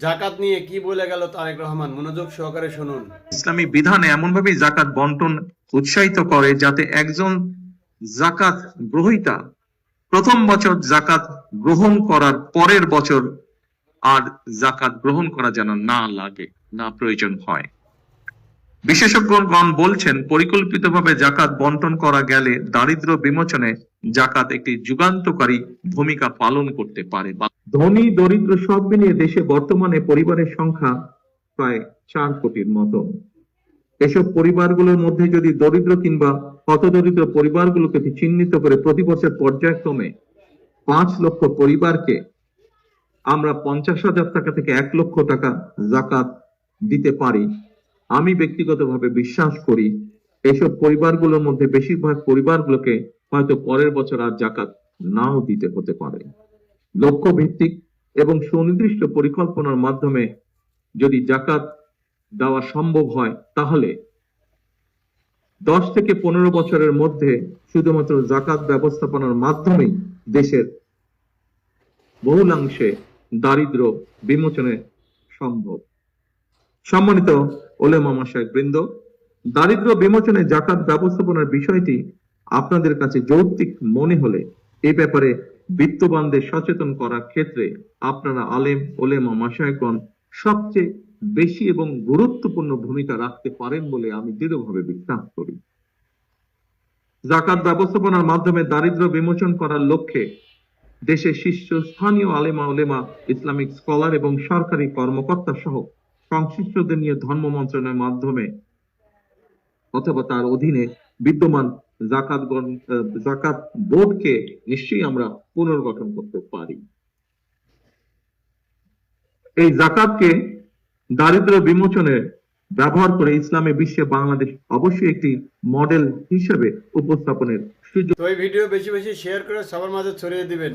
জাকাত নিয়ে কি বলে গেল তারেক রহমান, মনোযোগ সহকারে শুনুন। ইসলামী বিধানে এমনভাবে জাকাত বন্টন উৎসাহিত করে যাতে একজন জাকাত গ্রহীতা প্রথম বছর জাকাত গ্রহণ করার পরের বছর আর জাকাত গ্রহণ করা যেন না লাগে, না প্রয়োজন হয়। বিশেষজ্ঞগণ বলছেন পরিকল্পিতভাবে জাকাত বন্টন করা গেলে দারিদ্র্য বিমোচনে জাকাত একটি যুগান্তকারী ভূমিকা পালন করতে পারে। ধনী দরিদ্র সব মিলিয়ে দেশে বর্তমানে পরিবারের সংখ্যা প্রায় 4 কোটির মতো। এসব পরিবারগুলোর মধ্যে যদি দরিদ্র কিংবা হতদরিদ্র পরিবারগুলোকে চিহ্নিত করে প্রতি বছর পর্যায়ক্রমে 5 লক্ষ পরিবারকে আমরা 50,000 টাকা থেকে 1 লক্ষ টাকা জাকাত দিতে পারি, আমি ব্যক্তিগতভাবে বিশ্বাস করি এসব পরিবারগুলোর মধ্যে বেশিরভাগ পরিবারগুলোকে হয়তো পরের বছর আর জাকাত নাও দিতে হতে পারে। লক্ষ্য ভিত্তিক এবং সুনির্দিষ্ট পরিকল্পনার মাধ্যমে যদি জাকাত দেওয়া সম্ভব হয় তাহলে 10 থেকে 15 বছরের মধ্যে শুধুমাত্র জাকাত ব্যবস্থাপনার মাধ্যমেই দেশের বহুলাংশে দারিদ্র বিমোচনে সম্ভব। সম্মানিত ওলেমা মাশায়েখ বৃন্দ, দারিদ্র বিমোচনে জাকাত ব্যবস্থাপনার বিষয়টি আপনাদের কাছে যৌক্তিক মনে হলে এই ব্যাপারে বিত্তবানদের সচেতন করার ক্ষেত্রে আপনারা আলেম ওলেমা মাশায়েখগণ সবচেয়ে বেশি এবং গুরুত্বপূর্ণ ভূমিকা রাখতে পারেন বলে আমি দৃঢ়ভাবে বিশ্বাস করি। জাকাত ব্যবস্থাপনার মাধ্যমে দারিদ্র বিমোচন করার লক্ষ্যে দেশের শীর্ষস্থানীয় আলেমা ওলেমা, ইসলামিক স্কলার এবং সরকারি কর্মকর্তা সহ সংশ্লিষ্টদের নিয়ে ধর্ম মন্ত্রণালয়ের মাধ্যমে অথবা তার অধীনে বিদ্যমান জাকাত বোর্ডকে নিশ্চয়ই আমরা পুনর্গঠন করতে পারি। এই জাকাতকে দারিদ্র বিমোচনে ব্যবহার করে ইসলামী বিশ্বে বাংলাদেশ অবশ্যই একটি মডেল হিসেবে উপস্থাপনের সুযোগ। তো এই ভিডিও বেশি বেশি শেয়ার করে সবার মাঝে ছড়িয়ে দিবেন।